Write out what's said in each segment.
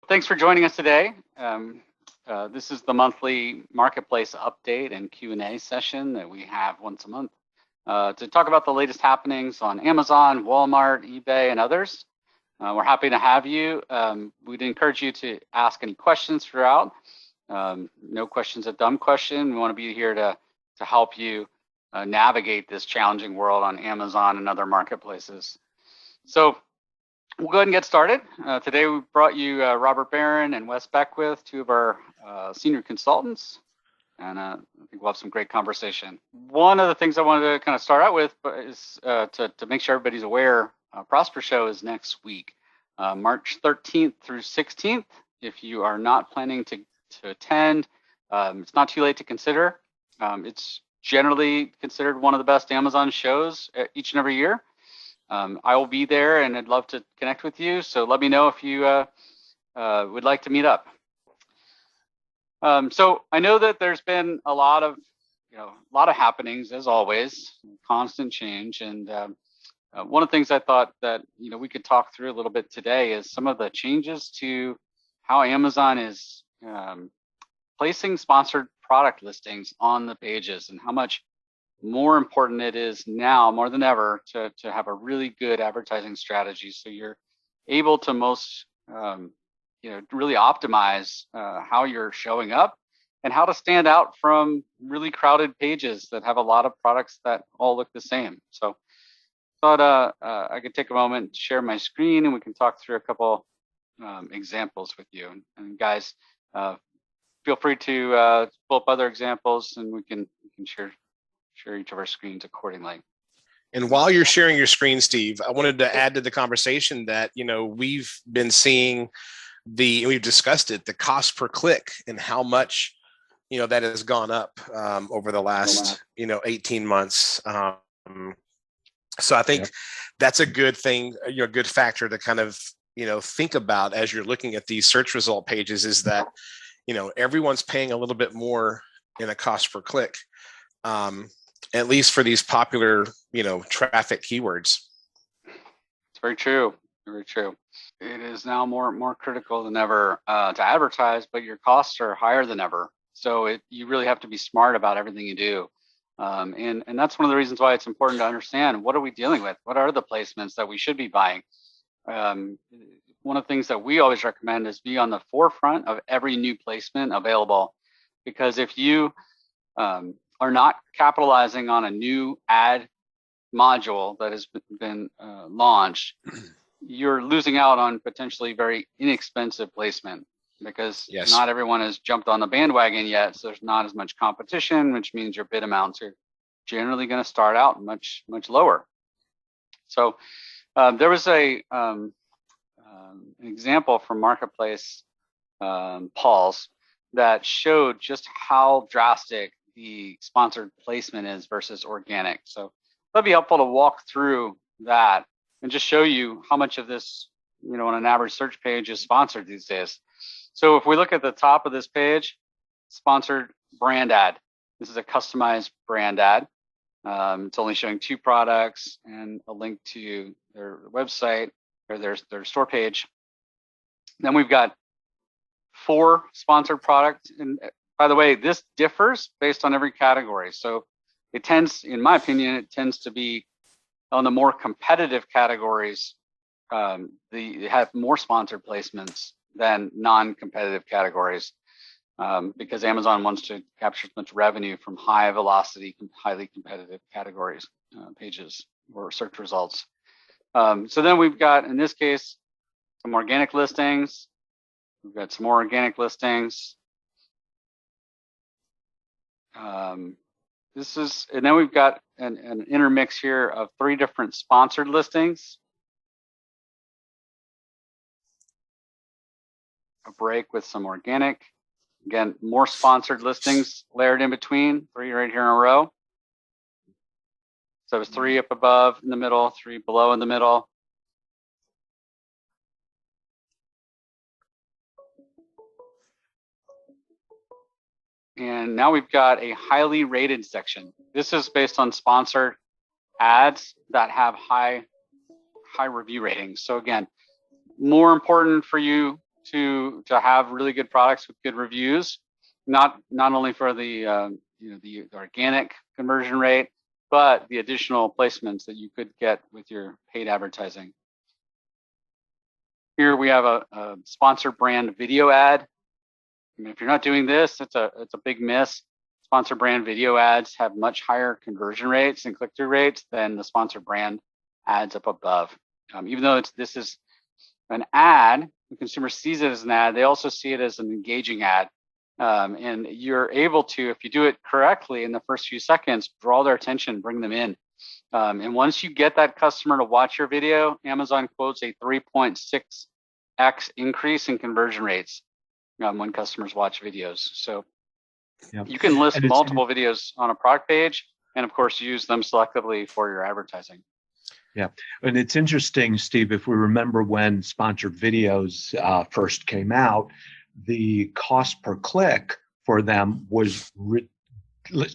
Thanks for joining us today. This is the monthly marketplace update and Q&A session that we have once a month to talk about the latest happenings on Amazon, Walmart, eBay, and others. We're happy to have you. We'd encourage you to ask any questions throughout. No question's a dumb question. We want to be here to help you navigate this challenging world on Amazon and other marketplaces. So we'll go ahead and get started. Today we brought you Robert Barron and Wes Beckwith, two of our senior consultants, and I think we'll have some great conversation. One of the things I wanted to kind of start out with is to make sure everybody's aware, Prosper Show is next week, March 13th through 16th. If you are not planning to attend, it's not too late to consider. It's generally considered one of the best Amazon shows each and every year. I will be there and I'd love to connect with you. So let me know if you would like to meet up. So I know that there's been a lot of happenings, as always, constant change. And one of the things I thought that we could talk through a little bit today is some of the changes to how Amazon is placing sponsored product listings on the pages, and how much more important it is now more than ever to have a really good advertising strategy, so you're able to really optimize how you're showing up and how to stand out from really crowded pages that have a lot of products that all look the same. So I thought I could take a moment to share my screen and we can talk through a couple examples with you. And guys, feel free to pull up other examples and we can share each of our screens accordingly. And while you're sharing your screen, Steve, I wanted to add to the conversation that, we've been seeing we've discussed it, the cost per click and how much, that has gone up over the last, 18 months. So I think that's a good thing, a good factor to kind of, think about as you're looking at these search result pages, is that, everyone's paying a little bit more in a cost per click. At least for these popular, traffic keywords. It's very true. Very true. It is now more critical than ever to advertise, but your costs are higher than ever. So you really have to be smart about everything you do. And that's one of the reasons why it's important to understand, what are we dealing with? What are the placements that we should be buying? One of the things that we always recommend is be on the forefront of every new placement available, because if you are not capitalizing on a new ad module that has been launched, you're losing out on potentially very inexpensive placement, because not everyone has jumped on the bandwagon yet. So there's not as much competition, which means your bid amounts are generally going to start out much lower. So there was an example from Marketplace Paul's that showed just how drastic the sponsored placement is versus organic. So that'd be helpful to walk through that and just show you how much of this, on an average search page is sponsored these days. So if we look at the top of this page, sponsored brand ad, this is a customized brand ad. It's only showing 2 products and a link to their website or their store page. Then we've got 4 sponsored products. And by the way, this differs based on every category. So it tends, in my opinion, it tends to be on the more competitive categories. They have more sponsored placements than non-competitive categories, because Amazon wants to capture as much revenue from high velocity, highly competitive categories, pages or search results. So then we've got, in this case, some organic listings. We've got some more organic listings. And then we've got an intermix here of 3 different sponsored listings. A break with some organic. Again, more sponsored listings layered in between, 3 right here in a row. So it's 3 up above in the middle, 3 below in the middle. And now we've got a highly rated section. This is based on sponsored ads that have high review ratings. So again, more important for you to have really good products with good reviews, not only for the the organic conversion rate, but the additional placements that you could get with your paid advertising. Here we have a sponsored brand video ad. I mean, if you're not doing this, it's a big miss. Sponsored brand video ads have much higher conversion rates and click-through rates than the sponsored brand ads up above. Even though this is an ad, the consumer sees it as an ad, they also see it as an engaging ad. And you're able to, if you do it correctly in the first few seconds, draw their attention, bring them in. And once you get that customer to watch your video, Amazon quotes a 3.6x increase in conversion rates when customers watch videos. So you can list multiple videos on a product page, and of course, use them selectively for your advertising. Yeah, and it's interesting, Steve, if we remember when sponsored videos first came out, the cost per click for them was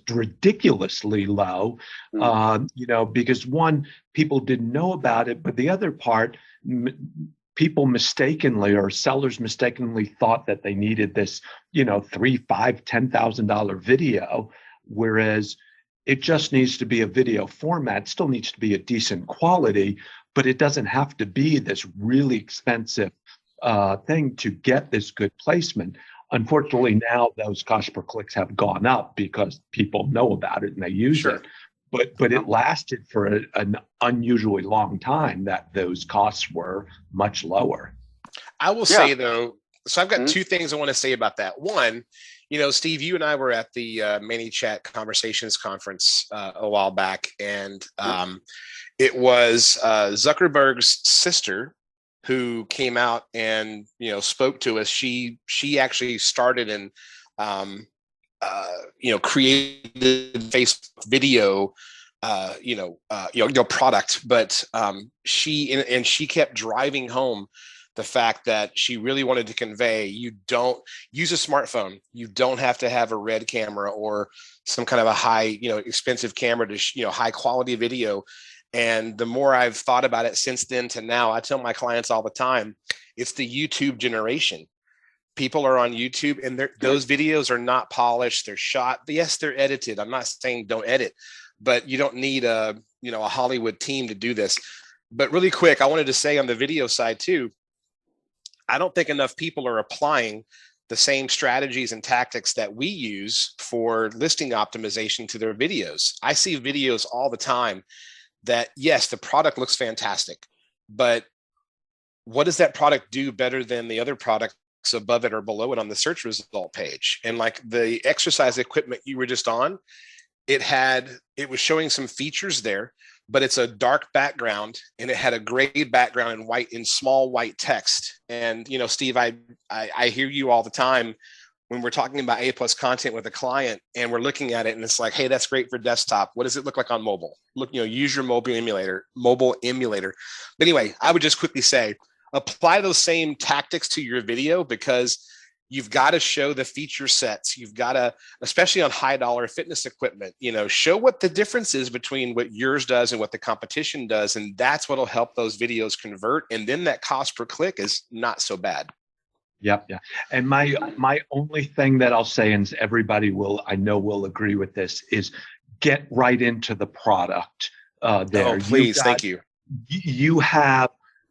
ridiculously low, because one, people didn't know about it, but the other part, people mistakenly, or sellers mistakenly, thought that they needed this, $3,000, $5,000, $10,000 video, whereas it just needs to be a video format, still needs to be a decent quality, but it doesn't have to be this really expensive thing to get this good placement. Unfortunately, now those cost per clicks have gone up because people know about it and they use it. But it lasted for an unusually long time that those costs were much lower. I will say though, so I've got two things I want to say about that. One, Steve, you and I were at the ManyChat Conversations conference a while back, and it was Zuckerberg's sister who came out and spoke to us. She actually started and created Facebook video product, but she kept driving home the fact that she really wanted to convey, you don't use a smartphone. You don't have to have a red camera or some kind of a high, expensive camera to, high quality video. And the more I've thought about it since then to now, I tell my clients all the time, it's the YouTube generation. People are on YouTube and those videos are not polished. They're shot. Yes, they're edited. I'm not saying don't edit, but you don't need a Hollywood team to do this. But really quick, I wanted to say on the video side too, I don't think enough people are applying the same strategies and tactics that we use for listing optimization to their videos. I see videos all the time that, yes, the product looks fantastic, but what does that product do better than the other products above it or below it on the search result page? And like the exercise equipment you were just on, it was showing some features there, but it's a dark background and it had a gray background in small white text. And, Steve, I hear you all the time when we're talking about A+ content with a client and we're looking at it and it's like, hey, that's great for desktop. What does it look like on mobile? Look, use your mobile emulator. But anyway, I would just quickly say, apply those same tactics to your video, because you've got to show the feature sets. You've got to, especially on high dollar fitness equipment, show what the difference is between what yours does and what the competition does. And that's what'll help those videos convert. And then that cost per click is not so bad. Yep. Yeah. And my only thing that I'll say, and everybody will agree with this, is get right into the product there. Oh, please. Thank you. You have,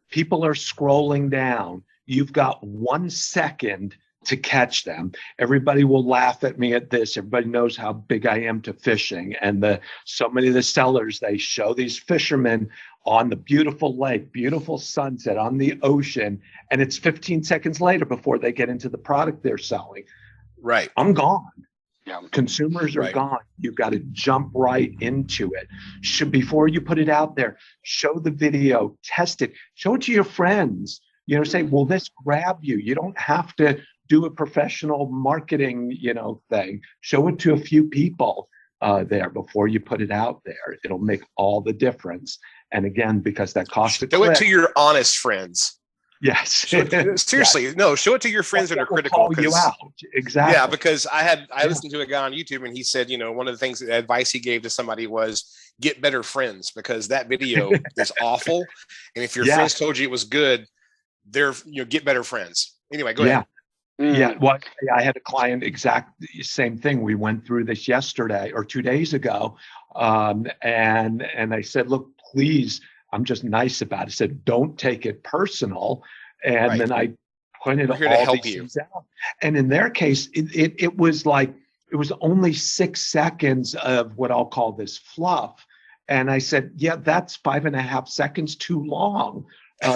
people are scrolling down. You've got 1 second to catch them. Everybody will laugh at me at this. Everybody knows how big I am to fishing. And so many of the sellers, they show these fishermen on the beautiful lake, beautiful sunset on the ocean, and it's 15 seconds later before they get into the product they're selling. Right. I'm gone. Yeah. Consumers are gone. You've got to jump right into it. Before you put it out there, show the video, test it, show it to your friends. Say, will this grab you? You don't have to do a professional marketing, thing. Show it to a few people there before you put it out there. It'll make all the difference. And again, because that costs a click. Show it to your honest friends. Yes. Seriously, yes. No, show it to your friends that are critical. Call you out. Exactly. Yeah, because I listened to a guy on YouTube and he said, one of the things, advice he gave to somebody was get better friends, because that video is awful. And if your friends told you it was good, get better friends. Anyway, go ahead. Yeah, well, I had a client exact same thing. We went through this yesterday or 2 days ago, and I said, "Look, please." I'm just nice about it. I said, "Don't take it personal." And Right. then I pointed We're here to all help these you. things out. And in their case, it was like it was only 6 seconds of what I'll call this fluff. And I said, "Yeah, that's 5.5 seconds too long.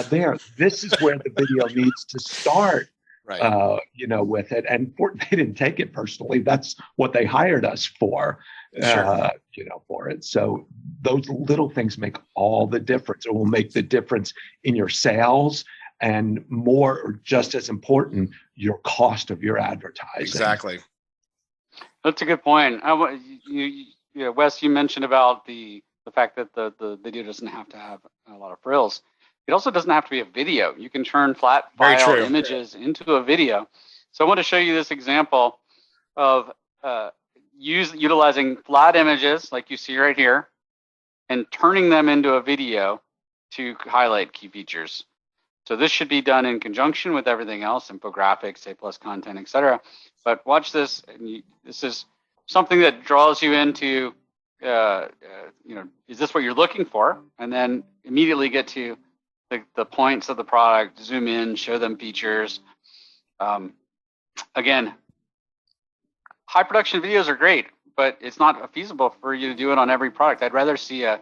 This is where the video needs to start." Right. With it. And they didn't take it personally. That's what they hired us for, Sure. for it. So those little things make all the difference. It will make the difference in your sales and more, or just as important, your cost of your advertising. Exactly. That's a good point. Wes, you mentioned about the fact that the video doesn't have to have a lot of frills. It also doesn't have to be a video. You can turn flat file images into a video. So I want to show you this example of utilizing flat images like you see right here and turning them into a video to highlight key features. So this should be done in conjunction with everything else, infographics, A+ content, etc. But watch this. This is something that draws you into, is this what you're looking for? And then immediately get to the points of the product, zoom in, show them features. Again, high production videos are great, but it's not feasible for you to do it on every product. I'd rather see a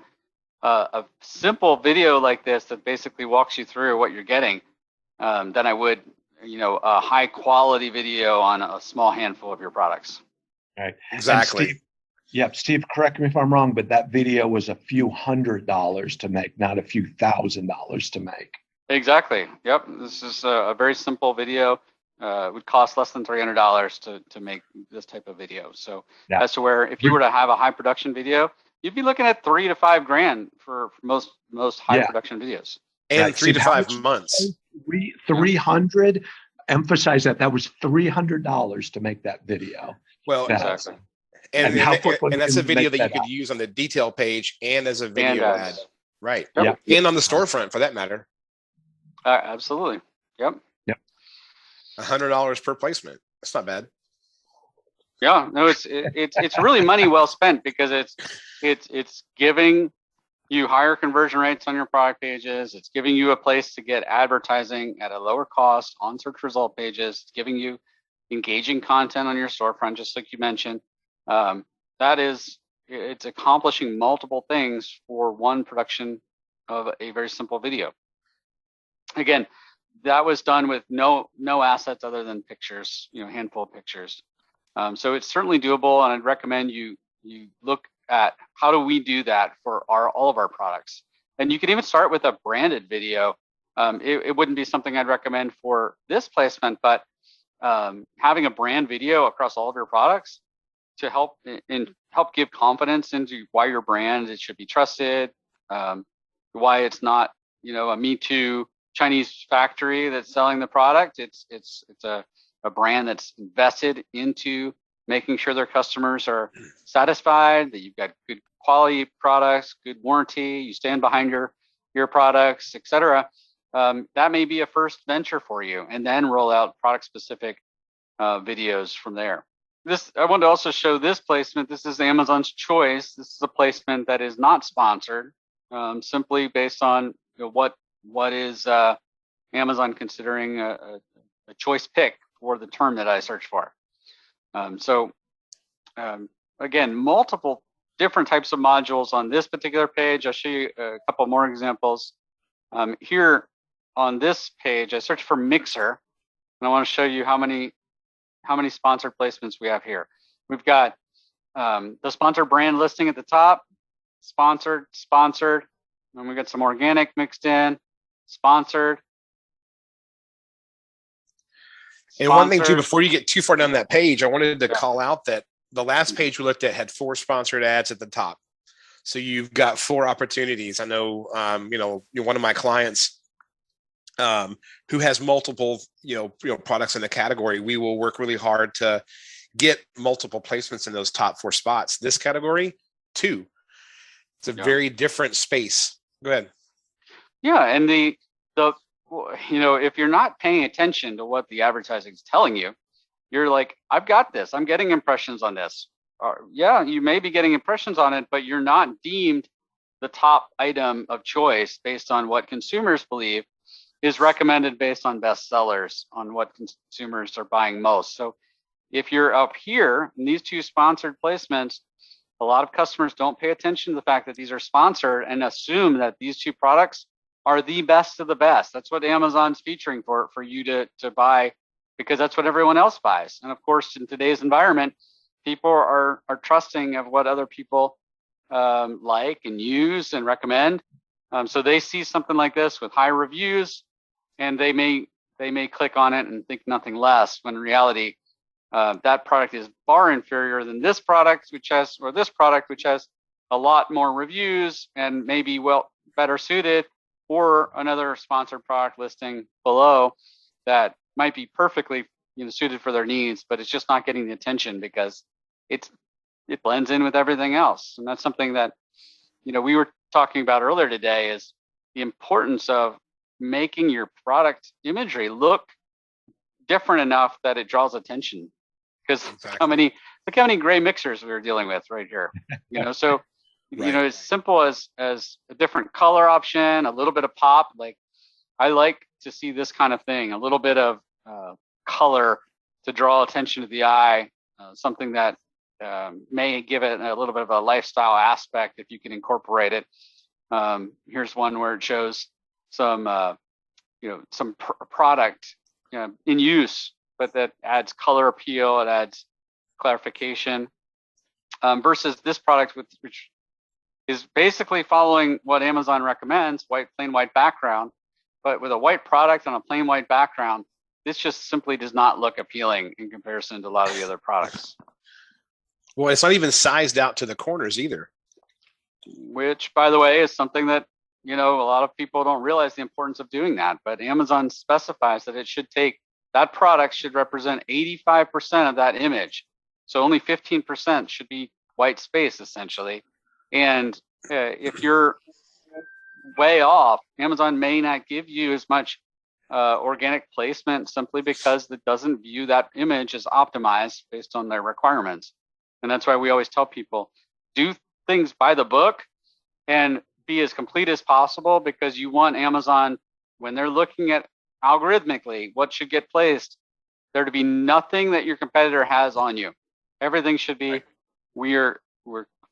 simple video like this that basically walks you through what you're getting than I would, a high quality video on a small handful of your products. Right. Exactly. Steve, correct me if I'm wrong, but that video was a few $100s to make, not a few $1,000s to make. Exactly. Yep. This is a very simple video. It would cost less than $300 to make this type of video. So as to where if you were to have a high production video, you'd be looking at $3,000 to $5,000 for most high production videos. And 3 to 5 months. 300. Emphasize that was $300 to make that video. Well, exactly. And that's a video that you could use on the detail page and as a video ad. Right. Yep. And on the storefront for that matter. Absolutely. Yep. $100 per placement. That's not bad. Yeah, no, it's really money well spent because it's giving you higher conversion rates on your product pages. It's giving you a place to get advertising at a lower cost on search result pages. It's giving you engaging content on your storefront, just like you mentioned. It's accomplishing multiple things for one production of a very simple video. Again, that was done with no assets other than pictures, a handful of pictures. So it's certainly doable, and I'd recommend you look at how do we do that for all of our products. And you can even start with a branded video. It wouldn't be something I'd recommend for this placement, but having a brand video across all of your products to help give confidence into why your brand it should be trusted, why it's not a Me Too Chinese factory that's selling the product. It's a brand that's invested into making sure their customers are satisfied, that you've got good quality products, good warranty, you stand behind your products, etc. That may be a first venture for you, and then roll out product specific videos from there. I want to also show this placement. This is Amazon's choice. This is a placement that is not sponsored, simply based on what is Amazon considering a choice pick for the term that I search for. Again, multiple different types of modules on this particular page. I'll show you a couple more examples. Here on this page, I searched for Mixer, and I want to show you how many sponsored placements we have here. We've got the sponsored brand listing at the top, sponsored, and we got some organic mixed in, sponsored. And one thing too, before you get too far down that page, I wanted to call out that the last page we looked at had 4 sponsored ads at the top. So you've got 4 opportunities. I know, you're one of my clients who has multiple, products in the category. We will work really hard to get multiple placements in those top 4 spots. This category, 2. It's a very different space. Go ahead. Yeah, and the if you're not paying attention to what the advertising is telling you, you're like, I've got this. I'm getting impressions on this. Yeah, you may be getting impressions on it, but you're not deemed the top item of choice based on what consumers believe is recommended based on bestsellers, on what consumers are buying most. So if you're up here in these two sponsored placements, a lot of customers don't pay attention to the fact that these are sponsored and assume that these two products are the best of the best. That's what Amazon's featuring for you to buy, because that's what everyone else buys. And of course, in today's environment, people are trusting of what other people like and use and recommend. So they see something like this with high reviews, and they may click on it and think nothing less, when in reality, that product is far inferior than this product, which has a lot more reviews and maybe better suited, or another sponsored product listing below that might be perfectly suited for their needs, but it's just not getting the attention because it blends in with everything else. And that's something that we were talking about earlier today, is the importance of making your product imagery look different enough that it draws attention. Because Exactly. look how many gray mixers we were dealing with right here. So Right. as simple as a different color option, a little bit of pop. Like, I like to see this kind of thing, a little bit of color to draw attention to the eye, something that may give it a little bit of a lifestyle aspect if you can incorporate it. Here's one where it shows some product in use, but that adds color appeal, it adds clarification, versus this product which is basically following what Amazon recommends, plain white background, but with a white product on a plain white background. This just simply does not look appealing in comparison to a lot of the other products. Well, it's not even sized out to the corners either. Which, by the way, is something that a lot of people don't realize the importance of doing that. But Amazon specifies that that product should represent 85% of that image. So only 15% should be white space, essentially. And if you're way off, Amazon may not give you as much organic placement, simply because it doesn't view that image as optimized based on their requirements. And that's why we always tell people, do things by the book and be as complete as possible, because you want Amazon, when they're looking at algorithmically what should get placed, there to be nothing that your competitor has on you. Everything should be, we're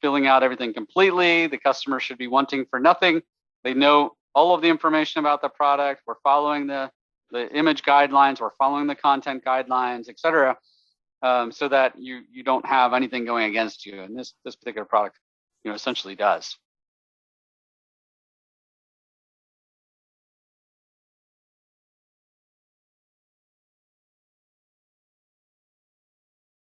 filling out everything completely. The customer should be wanting for nothing. They know all of the information about the product. We're following the image guidelines. We're following the content guidelines, et cetera, so that you don't have anything going against you. And this particular product, essentially does.